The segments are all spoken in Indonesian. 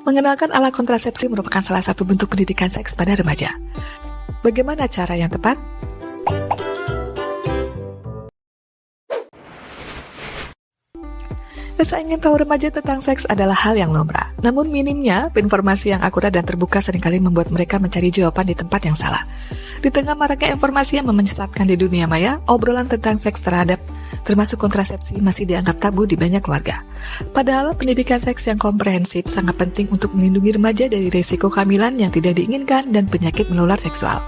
Mengenalkan alat kontrasepsi merupakan salah satu bentuk pendidikan seks pada remaja. Bagaimana cara yang tepat? Rasa ingin tahu remaja tentang seks adalah hal yang lumrah. Namun minimnya informasi yang akurat dan terbuka seringkali membuat mereka mencari jawaban di tempat yang salah. Di tengah maraknya informasi yang menyesatkan di dunia maya, obrolan tentang seks termasuk kontrasepsi masih dianggap tabu di banyak keluarga. Padahal pendidikan seks yang komprehensif sangat penting untuk melindungi remaja dari risiko kehamilan yang tidak diinginkan dan penyakit menular seksual.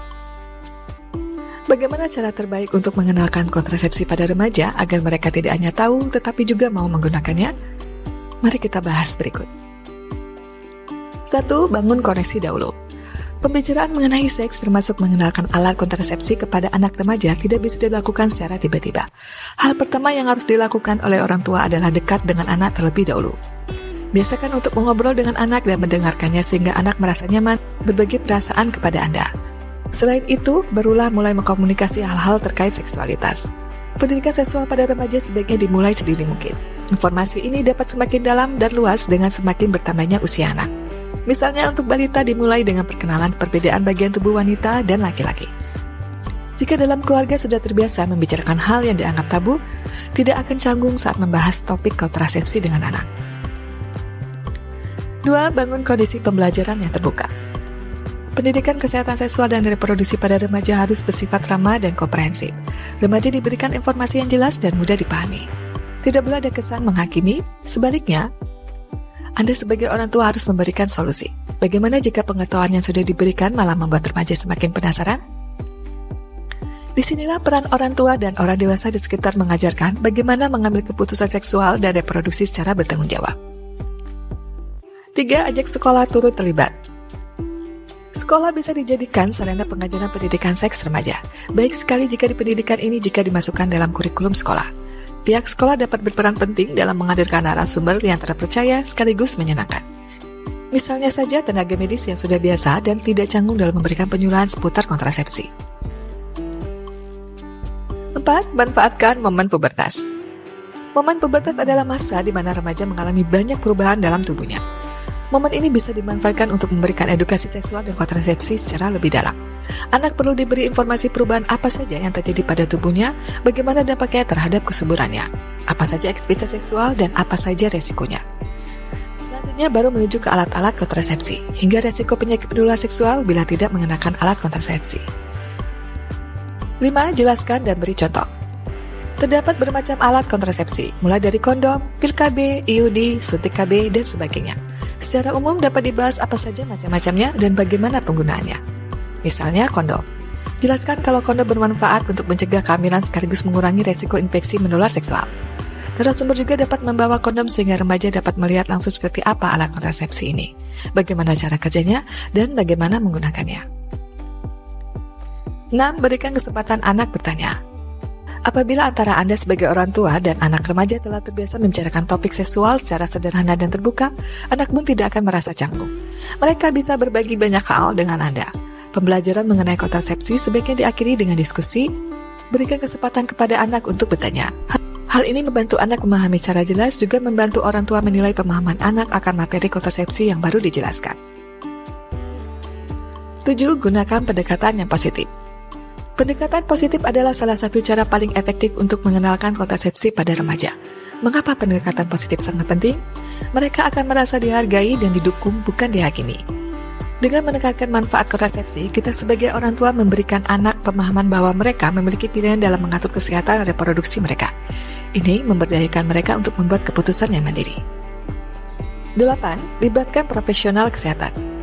Bagaimana cara terbaik untuk mengenalkan kontrasepsi pada remaja agar mereka tidak hanya tahu tetapi juga mau menggunakannya? Mari kita bahas berikut. 1. Bangun koneksi dahulu. Pembicaraan mengenai seks termasuk mengenalkan alat kontrasepsi kepada anak remaja tidak bisa dilakukan secara tiba-tiba. Hal pertama yang harus dilakukan oleh orang tua adalah dekat dengan anak terlebih dahulu. Biasakan untuk mengobrol dengan anak dan mendengarkannya sehingga anak merasa nyaman berbagi perasaan kepada Anda. Selain itu, barulah mulai mengkomunikasi hal-hal terkait seksualitas. Pendidikan seksual pada remaja sebaiknya dimulai sedini mungkin. Informasi ini dapat semakin dalam dan luas dengan semakin bertambahnya usia anak. Misalnya untuk balita dimulai dengan perkenalan perbedaan bagian tubuh wanita dan laki-laki. Jika dalam keluarga sudah terbiasa membicarakan hal yang dianggap tabu, tidak akan canggung saat membahas topik kontrasepsi dengan anak. 2. Bangun kondisi pembelajaran yang terbuka. Pendidikan kesehatan seksual dan reproduksi pada remaja harus bersifat ramah dan komprehensif. Remaja diberikan informasi yang jelas dan mudah dipahami. Tidak boleh ada kesan menghakimi, sebaliknya, Anda sebagai orang tua harus memberikan solusi. Bagaimana jika pengetahuan yang sudah diberikan malah membuat remaja semakin penasaran? Disinilah peran orang tua dan orang dewasa di sekitar mengajarkan bagaimana mengambil keputusan seksual dan reproduksi secara bertanggung jawab. 3. Ajak sekolah turut terlibat. Sekolah bisa dijadikan sarana pengajaran pendidikan seks remaja. Baik sekali jika di pendidikan ini jika dimasukkan dalam kurikulum sekolah. Pihak sekolah dapat berperan penting dalam menghadirkan narasumber yang terpercaya sekaligus menyenangkan. Misalnya saja tenaga medis yang sudah biasa dan tidak canggung dalam memberikan penyuluhan seputar kontrasepsi. 4. Manfaatkan momen pubertas. Momen pubertas adalah masa di mana remaja mengalami banyak perubahan dalam tubuhnya. Momen ini bisa dimanfaatkan untuk memberikan edukasi seksual dan kontrasepsi secara lebih dalam. Anak perlu diberi informasi perubahan apa saja yang terjadi pada tubuhnya, bagaimana dampaknya terhadap kesuburannya, apa saja aktivitas seksual, dan apa saja resikonya. Selanjutnya baru menuju ke alat-alat kontrasepsi, hingga resiko penyakit menular seksual bila tidak mengenakan alat kontrasepsi. 5. Jelaskan dan beri contoh. Terdapat bermacam alat kontrasepsi, mulai dari kondom, pil KB, IUD, suntik KB, dan sebagainya. Secara umum dapat dibahas apa saja macam-macamnya dan bagaimana penggunaannya. Misalnya kondom. Jelaskan kalau kondom bermanfaat untuk mencegah kehamilan sekaligus mengurangi resiko infeksi menular seksual. Narasumber juga dapat membawa kondom sehingga remaja dapat melihat langsung seperti apa alat kontrasepsi ini, bagaimana cara kerjanya, dan bagaimana menggunakannya. 6. Berikan kesempatan anak bertanya. Apabila antara Anda sebagai orang tua dan anak remaja telah terbiasa membicarakan topik seksual secara sederhana dan terbuka, anak pun tidak akan merasa canggung. Mereka bisa berbagi banyak hal dengan Anda. Pembelajaran mengenai kontrasepsi sebaiknya diakhiri dengan diskusi, berikan kesempatan kepada anak untuk bertanya. Hal ini membantu anak memahami cara jelas, juga membantu orang tua menilai pemahaman anak akan materi kontrasepsi yang baru dijelaskan. 7. Gunakan pendekatan yang positif. Pendekatan positif adalah salah satu cara paling efektif untuk mengenalkan kontrasepsi pada remaja. Mengapa pendekatan positif sangat penting? Mereka akan merasa dihargai dan didukung, bukan dihakimi. Dengan menekankan manfaat kontrasepsi, kita sebagai orang tua memberikan anak pemahaman bahwa mereka memiliki pilihan dalam mengatur kesehatan reproduksi mereka. Ini memberdayakan mereka untuk membuat keputusan yang mandiri. 8. Libatkan profesional kesehatan.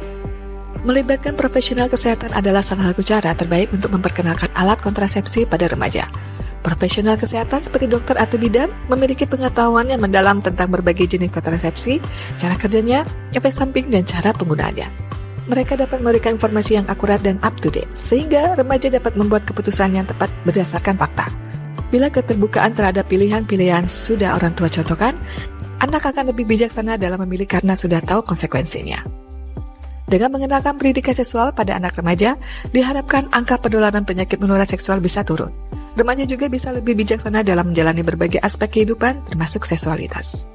Melibatkan profesional kesehatan adalah salah satu cara terbaik untuk memperkenalkan alat kontrasepsi pada remaja. Profesional kesehatan seperti dokter atau bidan memiliki pengetahuan yang mendalam tentang berbagai jenis kontrasepsi, cara kerjanya, efek samping, dan cara penggunaannya. Mereka dapat memberikan informasi yang akurat dan up-to-date, sehingga remaja dapat membuat keputusan yang tepat berdasarkan fakta. Bila keterbukaan terhadap pilihan-pilihan sudah orang tua contohkan, anak akan lebih bijaksana dalam memilih karena sudah tahu konsekuensinya. Dengan mengenalkan pendidikan seksual pada anak remaja, diharapkan angka penularan penyakit menular seksual bisa turun. Remaja juga bisa lebih bijaksana dalam menjalani berbagai aspek kehidupan, termasuk seksualitas.